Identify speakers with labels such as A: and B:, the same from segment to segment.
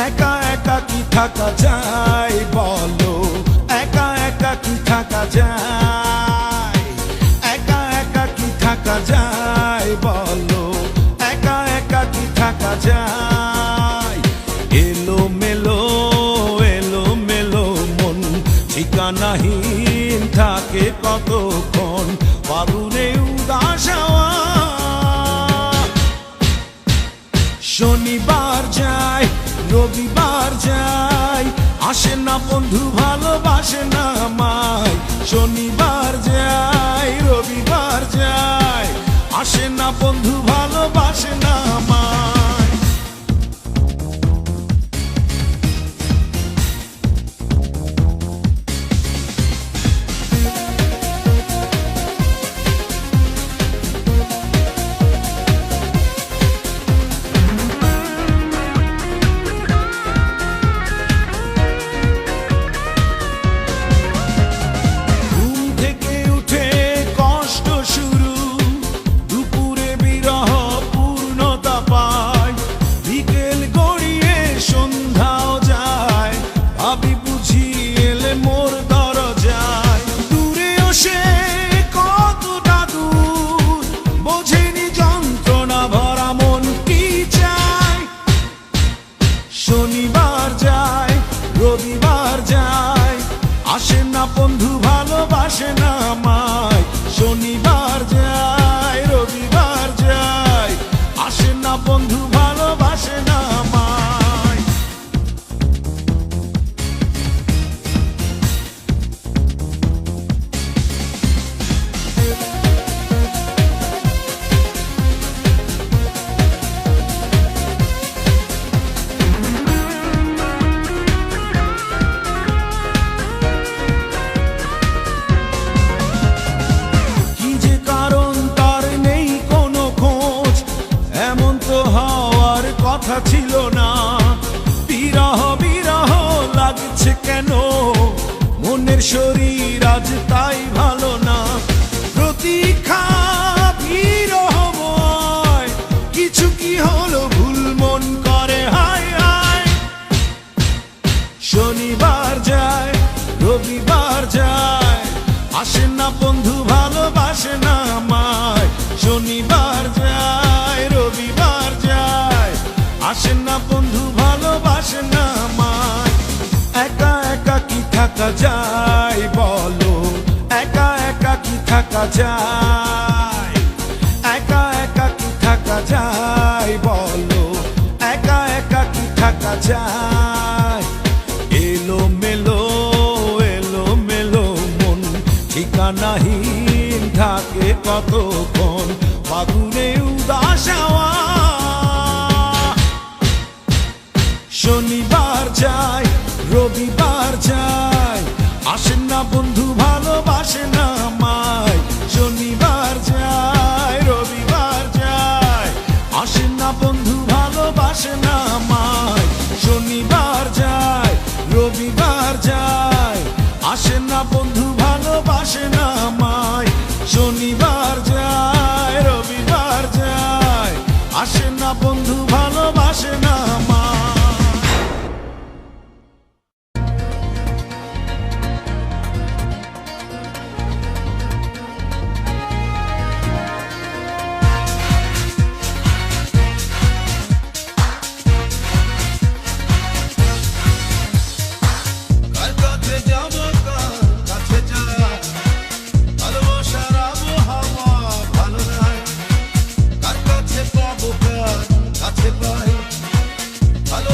A: একা একা কি থাকা যায় বলো, একা একা কি থাকা যায়, একা একা কি থাকা যায় বলো, একা একা কি থাকা যায়। এলো মেলো মন ঠিকানাহীন থাকে কতক্ষণ, বাবুরে উদাস হাওয়া। শনিবার যায় রবিবার যায়, আসে না বন্ধু ভালোবাসে না আমায়। শনিবার যায় রবিবার যায়, আসে না বন্ধু ভালোবাসে না আমায়। শনিবার যায় রবিবার যায়, আসে না বন্ধু ভালোবাসে না আমায়। শনিবার যায় রবিবার যায়, আসে না বন্ধু ভালোবাসে না আমায়। কথা ছিল না, বিরহ বিরহ লাগছে কেন, মনের শরীর আজ তাই ভালো না। প্রতীক্ষা বিরহময়, কিছু কি হলো ভুল মন করে হায় হায়। শনিবার যায় রবিবার যায়, আসে না বন্ধু ভালোবাসে না আমায়। শনিবার যায় রবিবার যায়, আসে না বন্ধু ভালোবাসে না আমায়। একা একা কি থাকা যায় বলো, একা একা কি থাকা যায়, একা একা কি থাকা যায় বলো, একা একা কি থাকা যায়। এলো মেলো মন ঠিকানাহীন থাকে কতক্ষণ, বাবুরে উদাস হাওয়া। শনিবার যায় রবিবার যায়, আসে না বন্ধু ভালোবাসে না আমায়। শনিবার যায় রবিবার যায়, আসে না বন্ধু ভালোবাসে না আমায়। শনিবার যায় রবিবার যায়, আসে না বন্ধু ভালোবাসে না আমায়। শনিবার যায় রবিবার যায়, আসে না বন্ধু ভালোবাসে না আমায়।
B: ভালো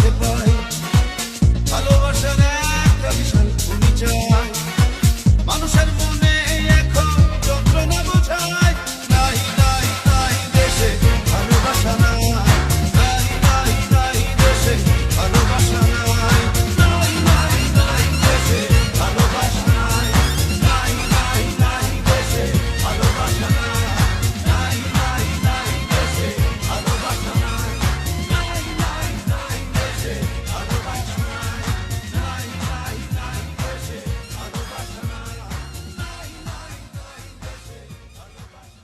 A: কাছে পাই, ভালোবাসার একটা বিশাল পরিচয়, মানুষের মনে এখন যন্ত্রণা বোঝায়। নাই নাই নাই দেশে ভালোবাসা নাই, নাই নাই নাই দেশে ভালোবাসা নাই, নাই নাই নাই দেশে ভালোবাসা নাই, নাই নাই নাই দেশে ভালোবাসা নাই, নাই নাই নাই দেশে ভালোবাসা নাই, নাই নাই নাই দেশে ভালোবাসা নাই, নাই নাই নাই দেশে ভালোবাসা নাই, নাই নাই নাই দেশে ভালোবাসা।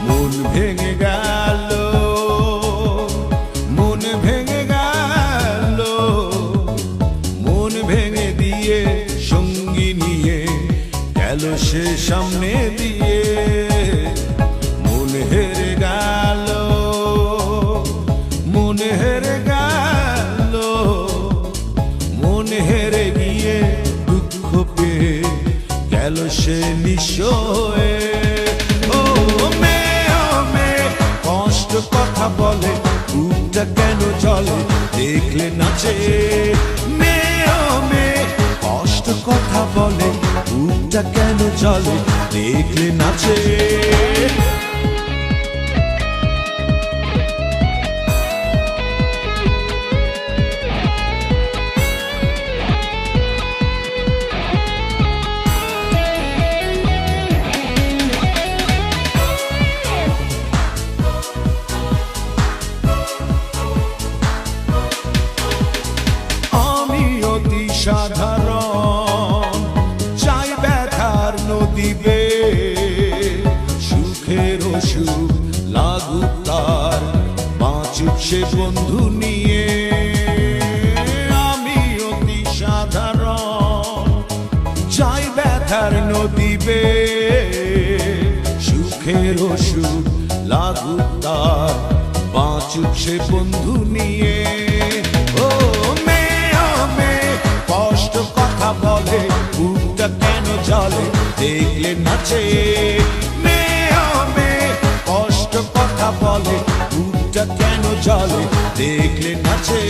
A: মন ভেঙে গেল, মন ভেঙে গেল, মন ভেঙে দিয়ে সঙ্গী নিয়ে গেল সে সামনে দিয়ে। মন হেরে গেল, মন হেরে গেল, মন হেরে গিয়ে দুঃখ পেয়ে গেল সে নিঃস্ব হয়ে। ও মেয়ে কষ্ট কথা বলে, বুকটা কেন চলে দেখলে নাচে। মেয়ে কষ্ট কথা বলে, বুকটা কেন চলে দেখলে নাচে। আমি অতি সাধারণ, চাই ব্যথার নদী বেয়ে, সুখের সুখ লাগুক তার, বাঁচুক সে বন্ধু নিয়ে। আমি অতি সাধারণ, চাই ব্যথার নদী বেয়ে, সুখের সুখ লাগুক তার, বাঁচুক সে বন্ধু নিয়ে। ও মেয়ে কষ্ট কথা বলে, বুকটা কেন চলে দেখলে নাচে। মেয়ে কষ্ট কথা বলে, বুকটা কেন চলে দেখলে নাচে।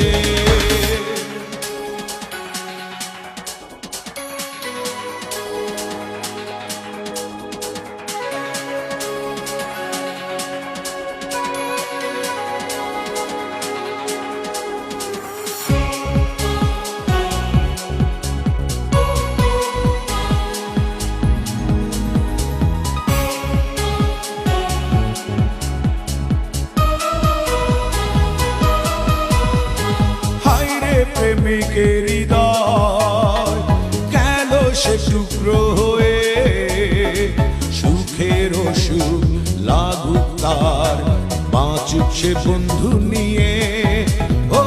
A: প্রেমিকের হৃদয় গেল সে টুকরো হয়ে, সুখের সুখ লাগুক তার, বাঁচুক সে বন্ধু নিয়ে। ও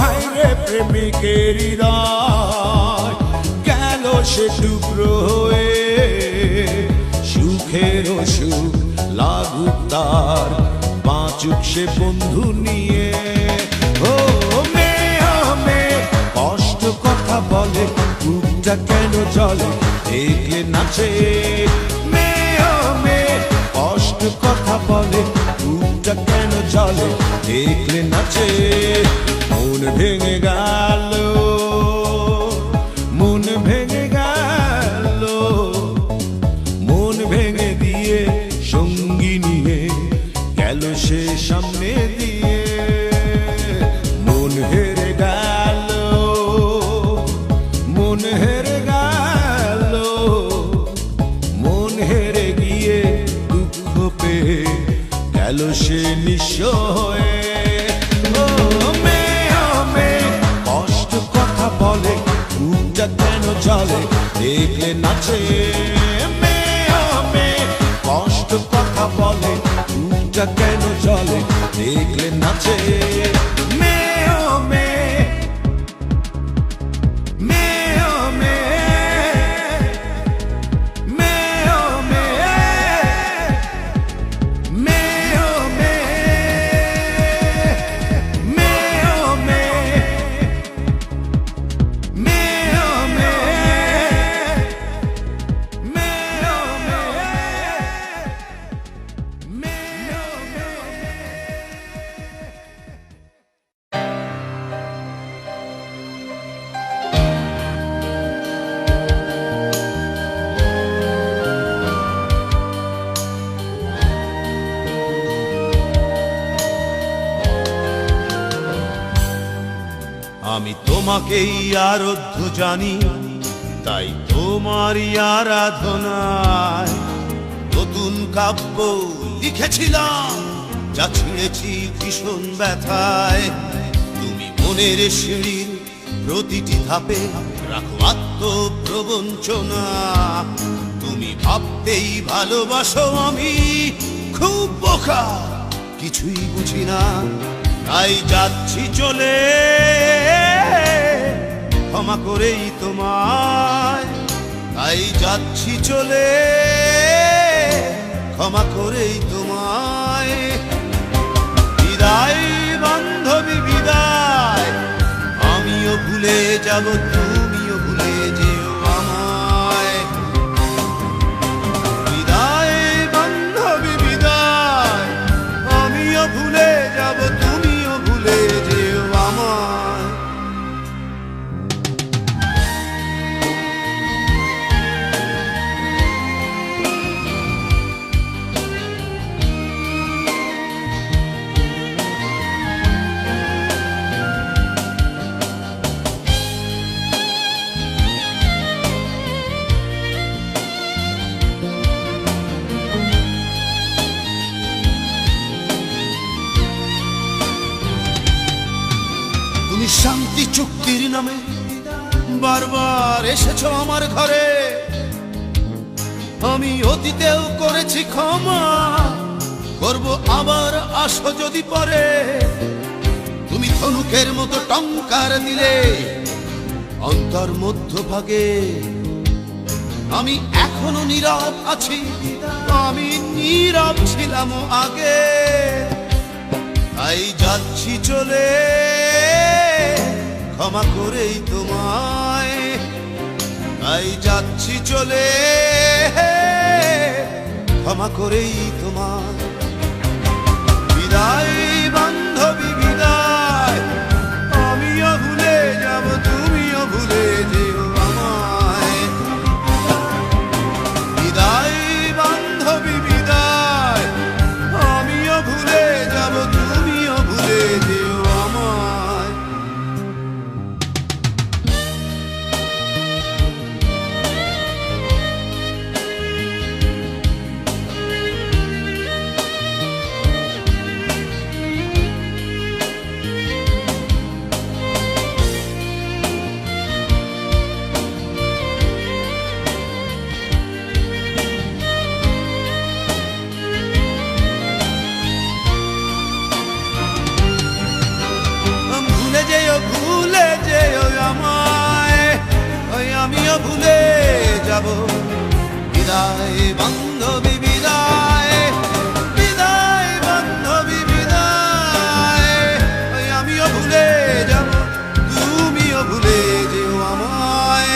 A: হায় রে প্রেমিকের হৃদয় গেল সে টুকরো হয়ে, সুখের সুখ লাগুক তার, বাঁচুক সে বন্ধু নিয়ে। ও কষ্ট কথা বলে, বুকটা কেন চলে দেখলে নাচে। মেয়ে কষ্ট কথা বলে, বুকটা কেন চলে দেখলে নাচে। মন ভেঙে গেল, মন ভেঙে গেল, মন ভেঙে দিয়ে সঙ্গী নিয়ে গেল সে সামনে দিয়ে। মন হেরে গেল, মন হেরে গেল, মন হেরে গিয়ে দুঃখ পেয়ে গেল সে নিঃস্ব হয়ে। ও মেয়ে কষ্ট কথা বলে, বুকটা কেন চলে দেখলে নাচে। মেয়ে কষ্ট কথা বলে, বুকটা কেন চলে দেখলে নাচে। মেয়ে
B: আমি তোমাকেই আরাধ্য জানি, তাই তোমারই আরাধনায় নতুন কাব্য লিখেছিলাম, যা ছিঁড়েছি ভীষণ ব্যথায়। তুমি মনের সিঁড়ির প্রতিটি ধাপে রাখো আত্মপ্রবঞ্চনা। তুমি ভাবতেই ভালোবাসো, আমি খুব বোকা, কিছুই বুঝি না, তাই যাচ্ছি চলে ক্ষমা করেই তোমায়। তাই যাচ্ছি চলে ক্ষমা করেই তোমায়। বিদায় বান্ধবী বিদায়, আমিও ভুলে যাব, তুমিও ভুলে যেও আমায়। বিদায় বান্ধবী বিদায়, আমিও ভুলে যাব, তুমিও ভুলে যেও আমায়। তুমি শান্তি চুক্তির নামে বারবার এসেছো আমার ঘরে। আমি অতীতেও করেছি ক্ষমা, করব আবার, আসো যদি পরে। তুমি ধনুকের মতো টঙ্কার দিলে অন্তর মধ্যভাগে। আমি এখনো নীরব আছি, আমি নীরব ছিলাম আগে। তাই যাচ্ছি চলে ক্ষমা করেই তোমায়। তাই যাচ্ছি চলে ক্ষমা করেই তোমায়। বিদায় বান্ধবী বিদায়, আমিও ভুলে যাব, তুমিও ভুলে যেও আমায়। বিদায় বান্ধবী বিদায়, আমিও ভুলে যাব, তুমিও ভুলে যেও আমায়। ভুলে যেও আমায়, ওই আমিও ভুলে যাব। বিদায় বান্ধবী বিদায়, বিদায় বান্ধবী বিদায়, ওই আমিও ভুলে যাব, তুমিও ভুলে যেও আমায়।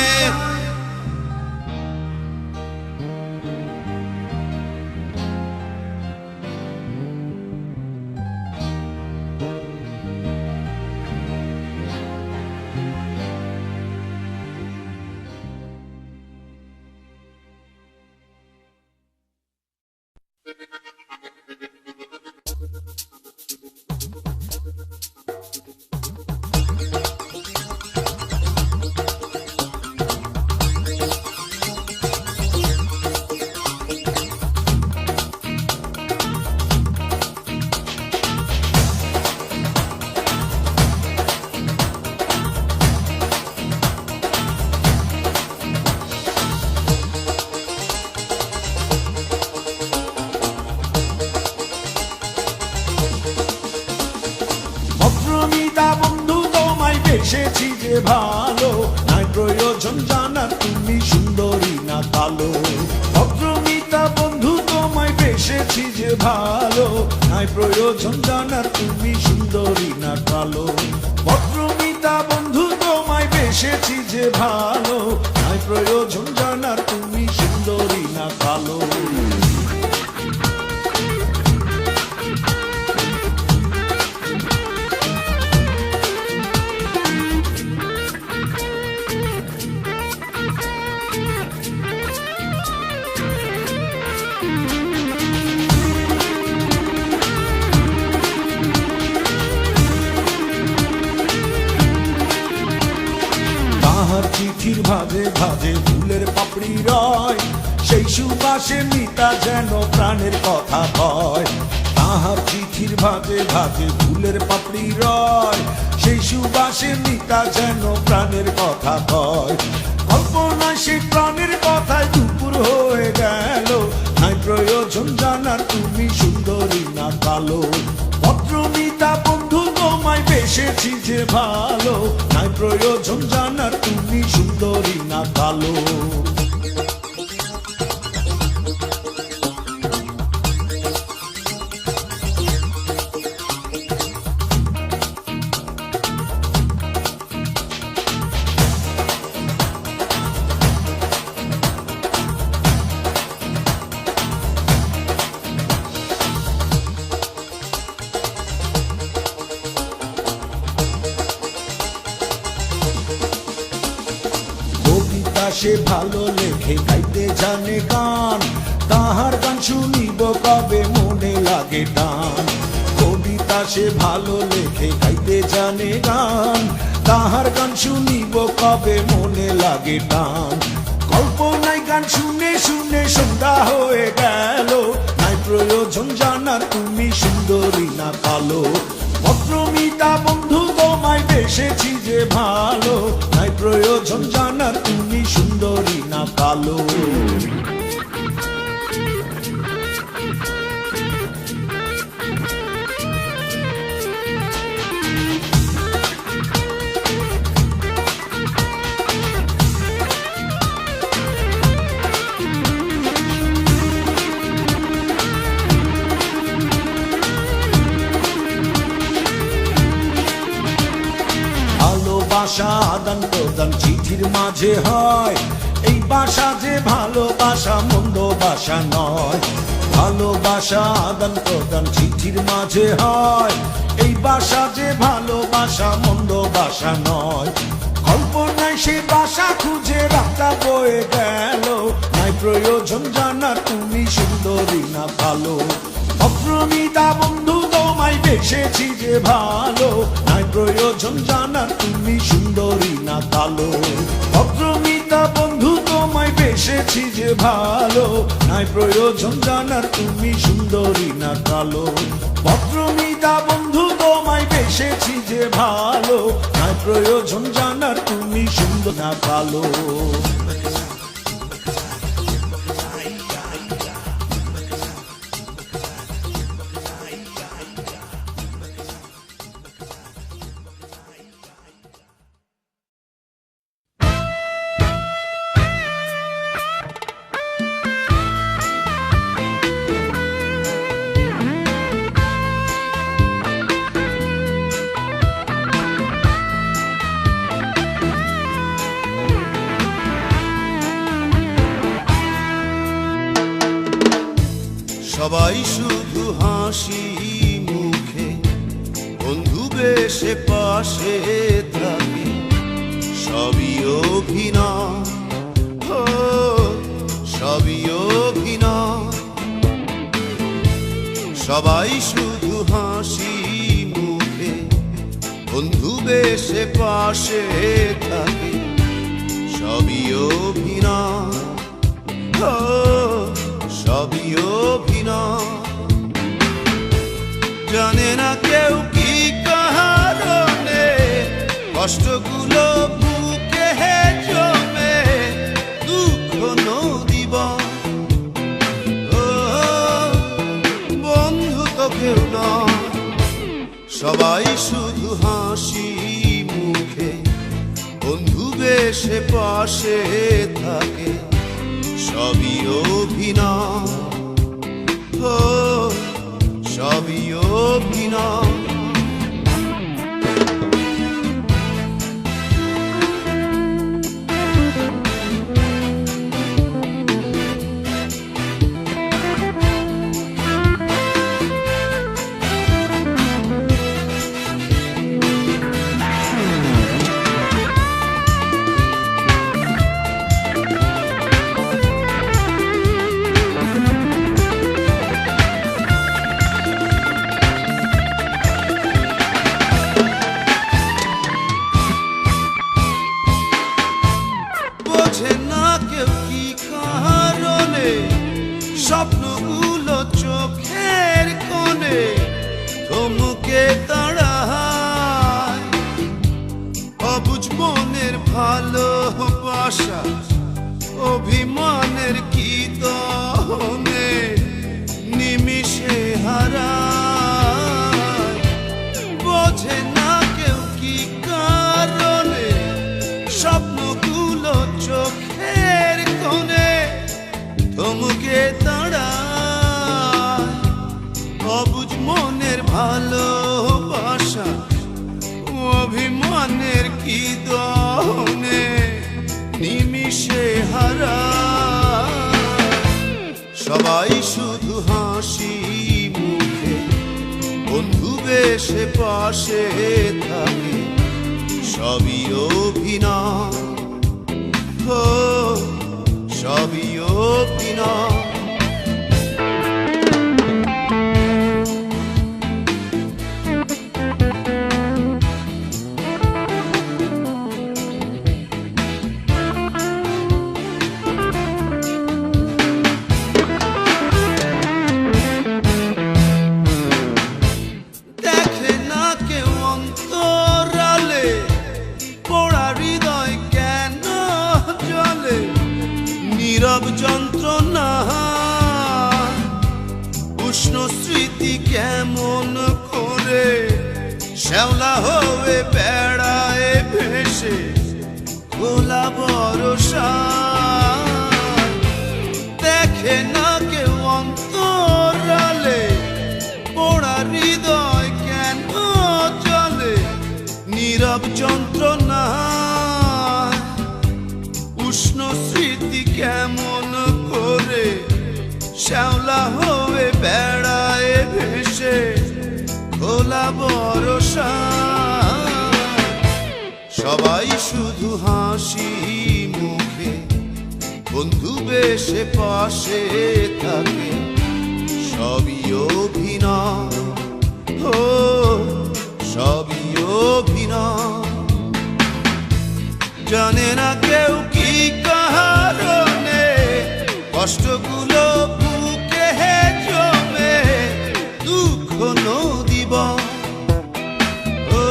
A: এসেছি যে ভালো, নাই প্রয়োজন জানার তুমি সুন্দরী না কালো। ভদ্রমিতা বন্ধু তোমায় বেসেছি যে ভালো, নাই প্রয়োজন জানার তুমি সুন্দরী না কালো। ভদ্রমিতা বন্ধু তোমায় বেসেছি যে ভালো, নাই প্রয়োজন জানার তুমি সুন্দরী না কালো। তাহার চিঠির ভাজে ভাজে ফুলের পাপড়ি রয়, সেই সুবাসে মিতা যেন প্রাণের কথা কয়। তাহার চিঠির ভাজে ভাজে ফুলের পাপড়ি রয়, সেই সুবাসে মিতা যেন প্রাণের কথা কয়। কল্পনায় সেই প্রাণের কথায় দুপুর হয়ে গেল, নাই প্রয়োজন জানার তুমি সুন্দরী না কালো। ভদ্রমিতা বন্ধু তোমায় বেসেছি যে ভালো, নাই প্রয়োজন জানার তুমি সুন্দরী না কালো। সে ভালো লেখে গাইতে জানে গান, তাহার গান শুনিব কবে মনে লাগে টান। কবিতা সে ভালো লেখে গাইতে জানে গান, তাহার গান শুনিব কবে মনে লাগে টান। কল্পনায় গান শুনে শুনে সন্ধ্যা হয়ে গেল, নাই প্রয়োজন জানার তুমি সুন্দরী না কালো। ভদ্রমিতা বন্ধু তোমায় বেসেছি যে ভালো, নাই প্রয়োজন জানার তুমি সুন্দরী না কালো। ভালোবাসা আদান প্রদান চিঠির মাঝে হয়, এই বাসা যে ভালোবাসা মন্দ বাসা নয়। ভালোবাসা আদান প্রদান চিঠির মাঝে হয়, এই বাসা যে ভালোবাসা মন্দ বাসা নয়। কল্পনায় সে বাসা খুঁজে রাতটা বয়ে গেল, নাই প্রয়োজন জানার তুমি সুন্দরী না কালো। ভদ্রমিতা বন্ধু তোমায় বেসেছি যে ভালো, নাই প্রয়োজন জানার তুমি সুন্দরী না কালো। ভদ্রমিতা বন্ধু তোমায় বেসেছি যে ভালো, নাই প্রয়োজন জানার তুমি সুন্দরী না কালো। ভদ্রমিতা বন্ধু তোমায় বেসেছি যে ভালো, নাই প্রয়োজন জানার তুমি সুন্দর না কালো।
B: সবাই শুধু হাসি মুখে বন্ধু বেশে পাশে থাকে, সবই অভিনয়, সবই অভিনয়। সবাই শুধু হাসি মুখে বন্ধু বেশে পাশে থাকে, সবই অভিনয়, সবই অভিনয়। জানে না কেউ কি কারণে কষ্টগুলো বুকে জমে, দুঃখ নদী বন্ধু তো কেউ নয়। সবাই শুধু হাসি মুখে বন্ধু বেশে পাশে থাকে, সবই অভিনয়, সবই অভিনয়। কি কারণে স্বপ্নগুলো চোখের কোণে থমকে দাঁড়ায়, অবুঝ মনের ভালোবাসা অভিমানের কি দহনে নিমিষে হারায়। সবাই শুধু হাসি মুখে বন্ধু বেশে পাশে থাকে, সবই অভিনয়, ও সবই অভিনয়। দেখে না কেউ অন্তরালে পোড়া হৃদয় কেন জ্বলে, নীরব যন্ত্রণা উষ্ণ স্মৃতি কেমন করে শ্যাওলা হয়ে বেড়ায় ভেসে খোলা ভরসা। দেখে না কেউ অন্তরালে পোড়া হৃদয় কেন জ্বলে, নীরব যন্ত্রণা উষ্ণ স্মৃতি কেমন করে শ্যাওলা হয়ে বেড়ায় ভেসে খোলা ভরসা। সবাই শুধু হাসি মুখে বন্ধু বেশে পাশে থাকে, সবই অভিনয়, ও সবই অভিনয়। জানে না কেউ কি কারণে কষ্টগুলো বুকে জমে দুঃখ নদী বয়, ও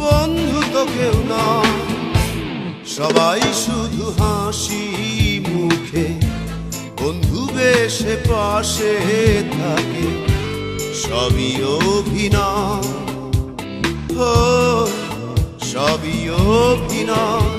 B: বন্ধু তো কেউ নয়। সবাই শুধু হাসি মুখে বন্ধু বেশে পাশে থাকে, সবই অভিনয়, ও সবই অভিনয়।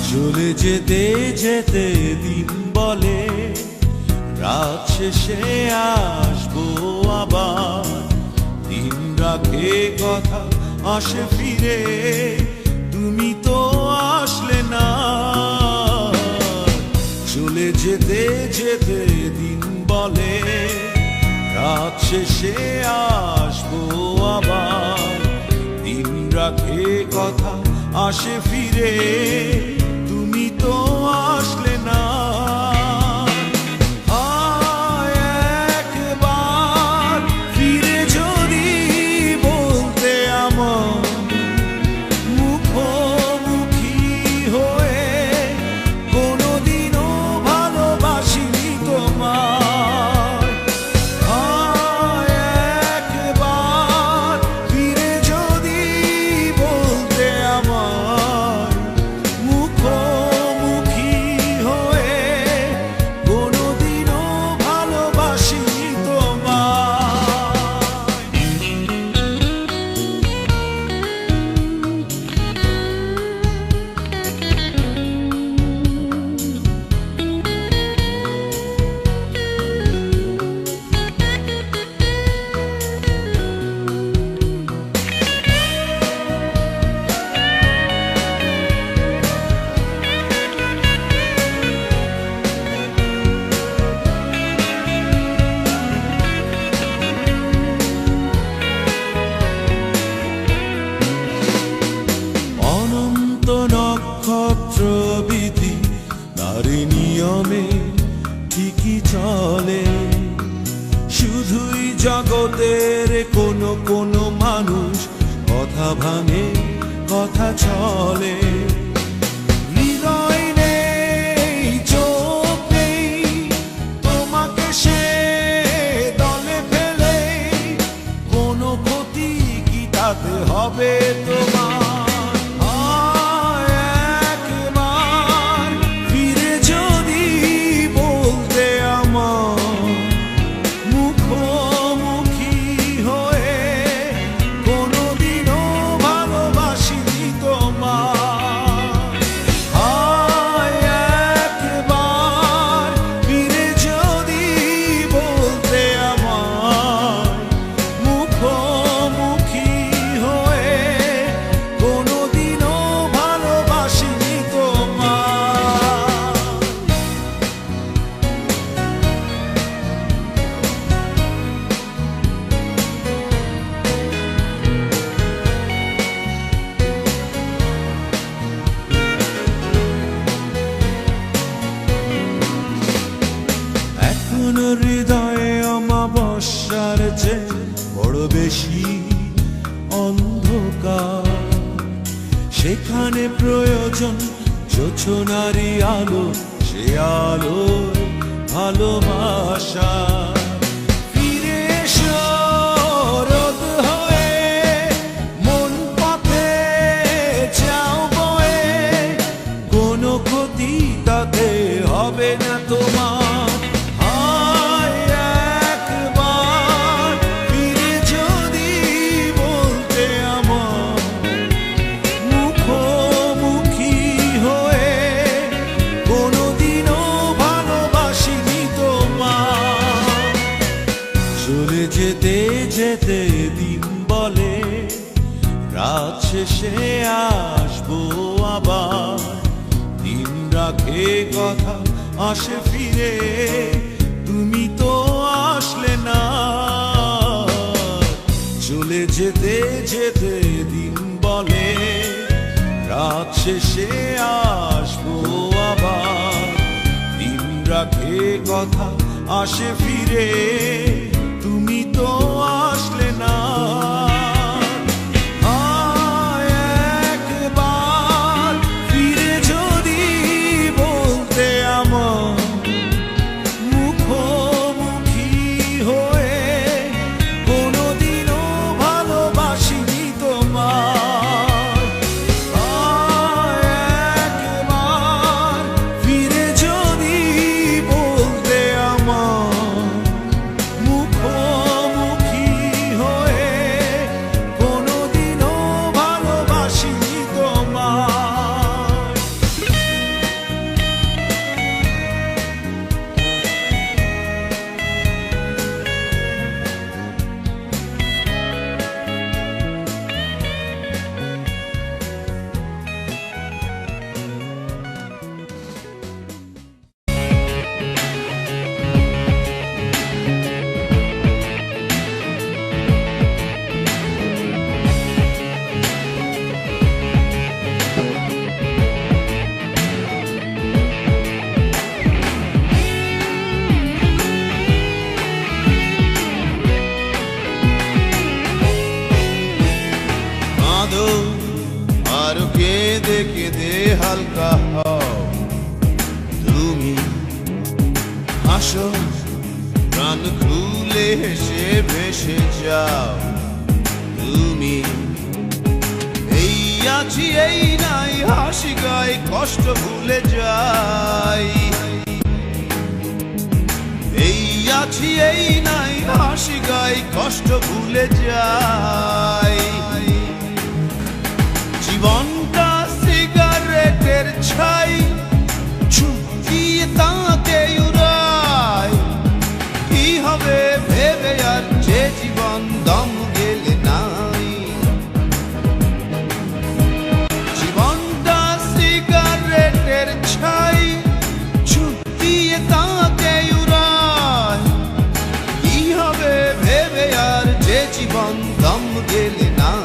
A: চলে যেতে যেতে দিন বলে রাত শেষে আসবো আবার, দিন রাখে কথা আসে ফিরে, তুমি তো আসলে না। চলে যেতে যেতে দিন বলে রাত শেষে আসবো আবার, দিন রাখে কথা আসে ফিরে, তুমি তো আসলে না। একবার ফিরে যদি বলতে আমার মুখোমুখি হয়ে, কোনোদিনও ভালোবাসিনি তোমার। একবার ফিরে যদি বলতে আমার মুখোমুখি হয়ে, কোনোদিনও ভালোবাসিনি অনন্ত নক্ষত্র বিধি নারী নিয়মে ঠিকই চলে, শুধুই জগতের কোনো কোনো মানুষ কথা ভাঙে কথা চলে। হৃদয় নেই চোখ নেই তোমাকে সে হৃদয়ে অমাবস্যার যে বড় বেশি অন্ধকার, সেখানে প্রয়োজন যোছনারি আলো, সে আলো ভালোবাসা। ফিরে এসো রোদ হয়ে, মন পথে যাও বয়ে, কোনো ক্ষতি তাতে হবে না তোমার। হায় একবার ফিরে যদি বলতে আমার, মুখোমুখি হয়ে, কোনোদিনও ভালোবাসিনি তোমার। চলে যেতে যেতে দিন বলে রাত শেষে আসবো আবার, দিন রাখে কথা আসে ফিরে, তুমি তো আসলে না। চলে যেতে যেতে দিন বলে রাত শেষে আসবো আবার, দিন রাখে কথা আসে ফিরে, তুমি তো আসলে না। হায় একবার ফিরে যদি বলতে আমার, মুখোমুখি হয়ে, কোনোদিনও ভালোবাসিনি তোমার। হায় একবার ফিরে যদি বলতে আমার, মুখোমুখি হয়ে, কোনোদিনও ভালোবাসিনি তোমার।
B: কাঁদো আরো কেঁদে কেঁদে হালকা হও, তুমি হাসো প্রাণ খুলে হেসে ভেসে যাও। তুমি এই আছি এই নাই হাসি গায় কষ্ট ভুলে যাই, এই আছি এই নাই হাসি গায় কষ্ট ভুলে যাই। জীবনটা সিগারেটের ছাই, ছুটিয়ে তাকে উড়াই, কি হবে ভেবে আর যে জীবন দম গেলে নাই। জীবনটা সিগারেটের ছাই, ছুটিয়ে তাকে উড়াই, কি হবে ভেবে আর যে জীবন দম গেলে নাই।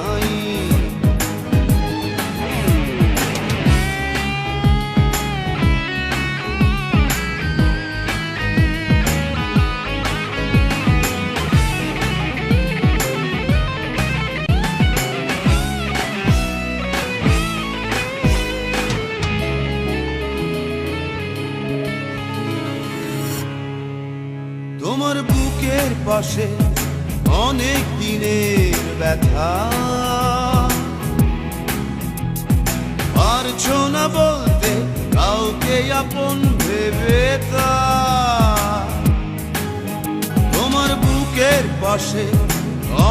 B: তোমার বুকের পাশে অনেক দিনের ব্যথা, পারছো না বলতে কাউকে আপন ভেবে তা। তোমার বুকের পাশে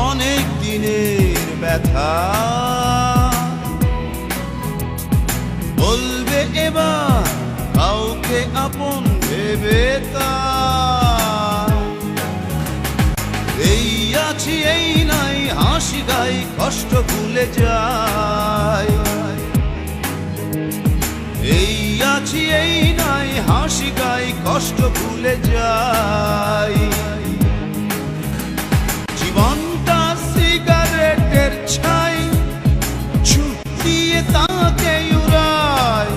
B: অনেক দিনের ব্যথা, বলবে এবার কাউকে আপন ভেবে তা। এই আছি এই নাই হাসি গাই কষ্ট ভুলে যাই, এই আছি এই নাই হাসি গাই কষ্ট ভুলে যাই। জীবনটা সিগারেটের ছাই, ছুটিয়ে তাকে উড়াই,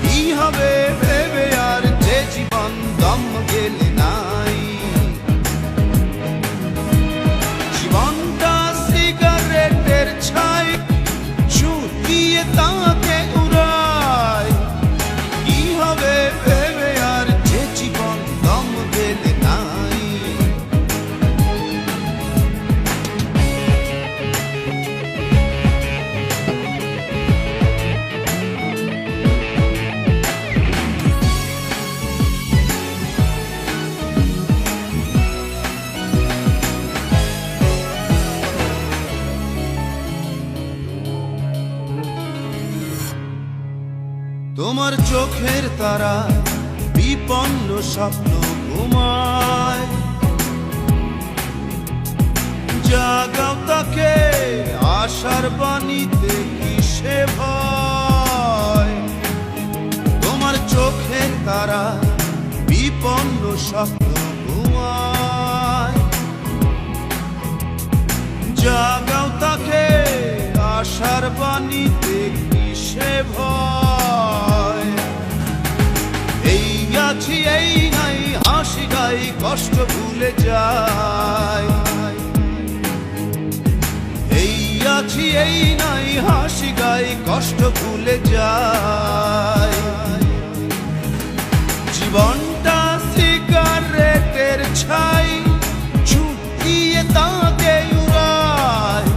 B: কি হবে ভেবে আর যে জীবন দম গেলে নাই। তোমার চোখের তারা বিপন্ন স্বপ্ন ঘুমায়, জাগাও তাকে আশার বাণীতে কিসে ভয়। তোমার চোখের তারা বিপন্ন স্বপ্ন ঘুমায়, জাগাও তাকে আশার বাণীতে কিসে ভয়। এই আছি এই নাই হাসি গাই কষ্ট ভুলে যায়, এই আছি এই নাই হাসি গাই কষ্ট ভুলে যায়। জীবনটা সিগারেটের ছাই ছুটিয়ে তাকে উড়ায়,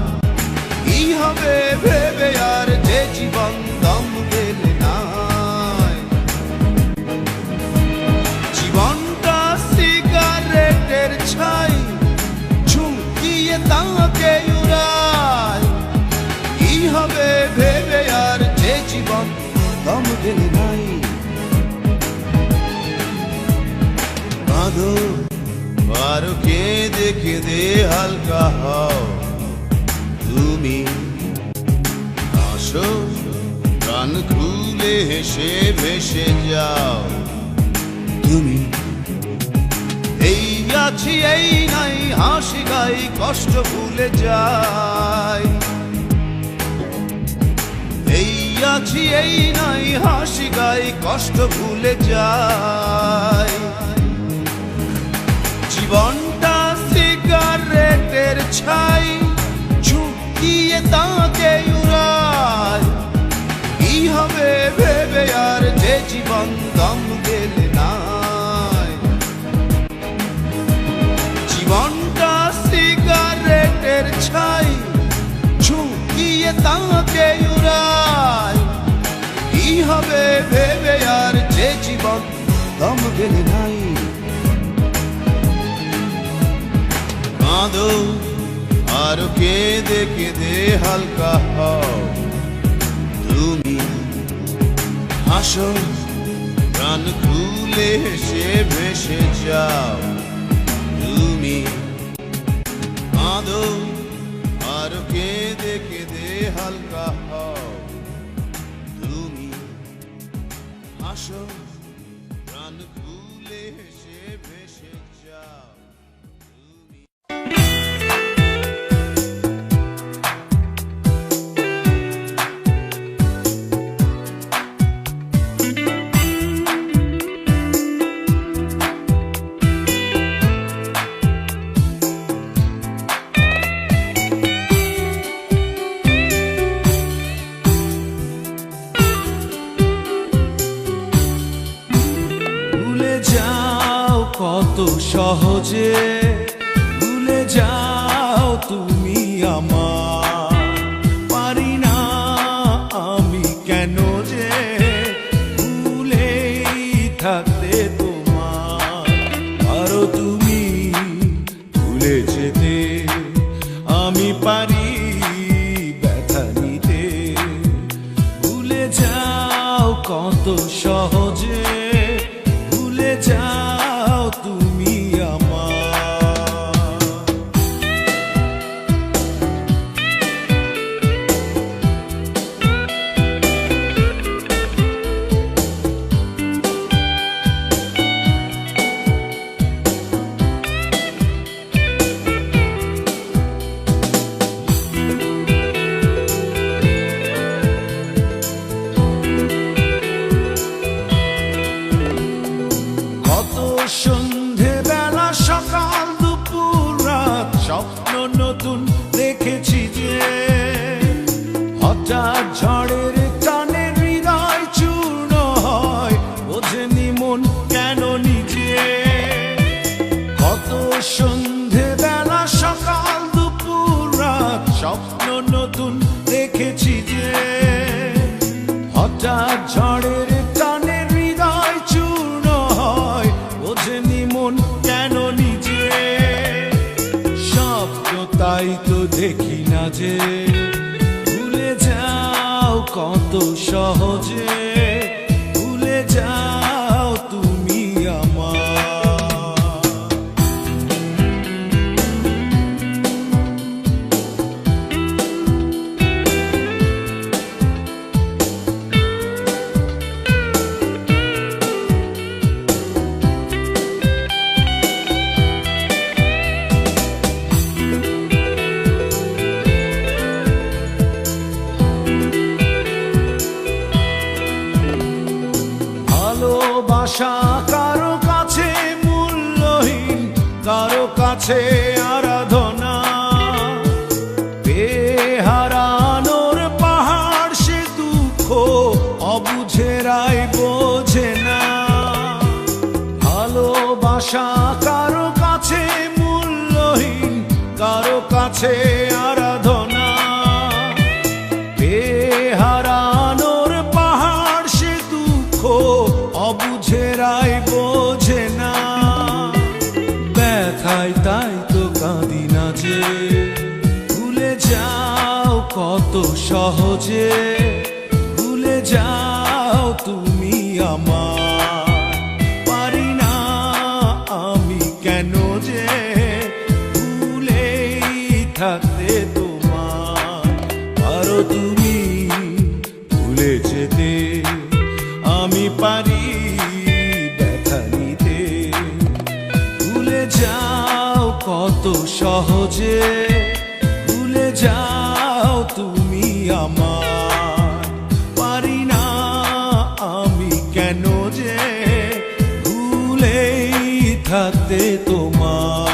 B: কি হবে ভেবে আর যে জীবন দম গেলে নাই। জীবনটা সিগারেটের ছাই ছুটিয়ে তাকে উড়ায়, কি হবে ভেবে আর যে জীবন দম গেলে নাই। কাঁদো আর কেঁদে কেঁদে হালকা হও তুমি, হাসো প্রাণ খুলে হেসে ভেসে যাও তুমি। এই আছি এই নাই হাসি গাই কষ্ট ভুলে যাই, এই আছি এই নাই হাসি গাই কষ্ট ভুলে যাই। জীবনটা সিগারেটের ছাই ছুটিয়ে তাকে উড়ায়, কি হবে ভেবে আর যে জীবন দম গেলে নাই। জীবনটা সিগারেটের ছাই ছুটিয়ে তাকে উড়ায়, কি হবে ভেবে আর যে জীবন দম গেলে নাই। কাঁদো আর কেঁদে কেঁদে হালকা হও তুমি, হাসো প্রাণ খুলে হেসে ভেসে যাও তুমি। কাঁদো আর কেঁদে কেঁদে হালকা হও তুমি, হাসো প্রাণ খুলে হেসে ভেসে যাও।
A: কত সহজে ভুলে যাও তুমি আমার, পারি না আমি কেন যে ভুলেই থাকতে তোমার। পারো তুমি ভুলে যেতে, আমি পারি ব্যথা নিতে। ভুলে যাও কত সহজে ভুলে যাও তুমি আমার। সন্ধে বেলা সকাল দুপুর রাত স্বপ্ন নতুন দেখেছি যে, হঠাৎ ঝড়ের টানে হৃদয় চূর্ণ হয়, বোঝেনি মন কেন নিজে। কত সন্ধে বেলা সকাল দুপুর রাত স্বপ্ন নতুন দেখেছি যে, হঠাৎ ঝড়ের টানে হৃদয় চূর্ণ হয়, বোঝেনি মন কেন নিজে। স্বপ্ন তাই তো দেখি না যে, ভুলে যাও কত সহজে কাছে আরাধনা। হারানোর পাহাড় সে দুঃখ অবুঝেরাই বোঝে না। ভালোবাসা কারো কাছে মূল্যহীন, কারো কাছে আরাধনা। হারানোর পাহাড় সে দুঃখ অবুঝেরাই বোঝে না। ব্যথায় তাই তো কাঁদি না যে, ভুলে যাও কত সহজে, ভুলে যাও তুমি আমার। পারি না আমি কেন যে ভুলেই থাকতে তোমার। আরো তুমি ভুলে যেতে, আমি পারি ব্যথা নিতে। ভুলে যাও কত সহজে, ভুলে যাও তুমি আমার। পারি না আমি কেন যে ভুলেই থাকতে তোমার।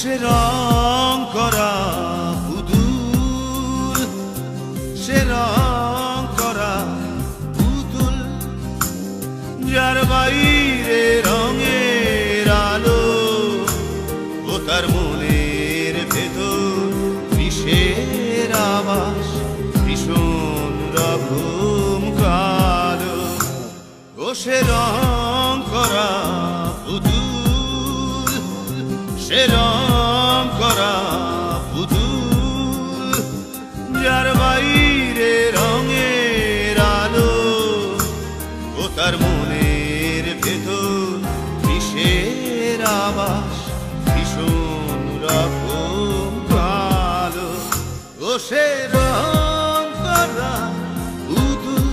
B: সে রং করা পুতুল, সে রং করা পুতুল, যার বাইরে রঙের আলো, ও তার মনের ভেতর বিষের আবাস, ভীষণ রকম কালো। ও সে রং করা পুতুল, সে রং করা পুতুল, যার বাইরে রঙের আলো, ও তার মনের ভেতর বিষের আবাস, ভীষণ রকম কালো। ও সে রং করা পুতুল।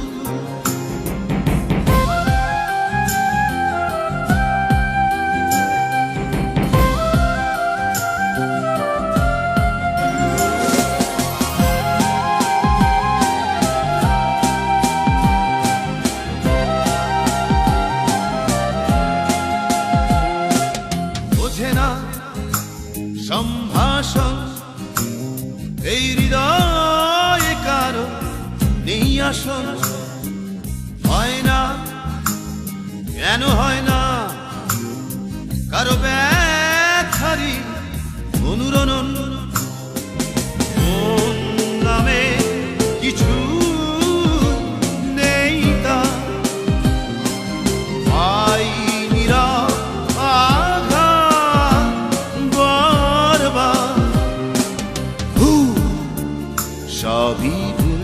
B: সম্ভাষণ এই হৃদয়ে কারো নেই আসন। হয় না কেন হয় না কারো ব্যথারি অনুরণন। মন নামে কিছু নেই তা, আইনিরা সবই ভুল,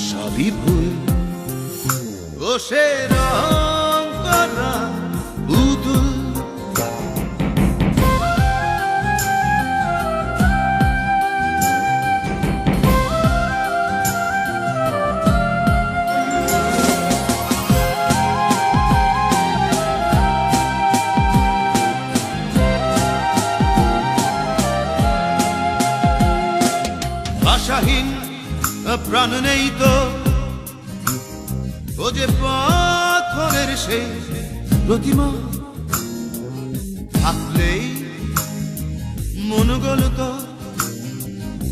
B: সবই ভুল। ও সে রং করা পুতুল। ভাষাহীন প্রাণ নেই তো, ও যে পাথরের সেই প্রতিমা, থাকলেই মন গলত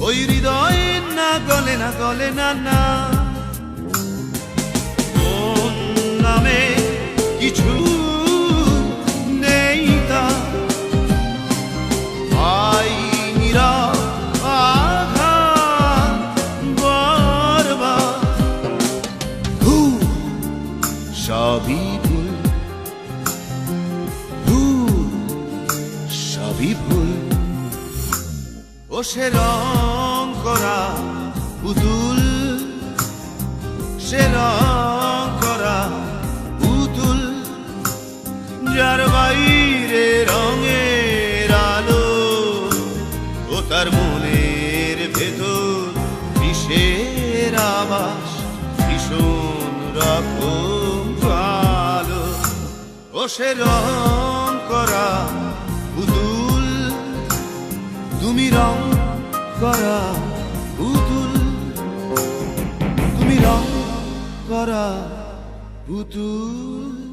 B: ওই হৃদয় না গলে না, গলে না না। মন নামে কিছু নেই তা, আইনিরা সবই ভুল, সবই ভুল। ও সে রং করা পুতুল, সে রং করা পুতুল, যার বাইরে রঙের আলো, ও তার মনের ভেতর বিষের আবাস, ভীষণ রকম ভালো। ও সে রং করা পুতুল, তুমি রং করা পুতুল, তুমি রং করা পুতুল।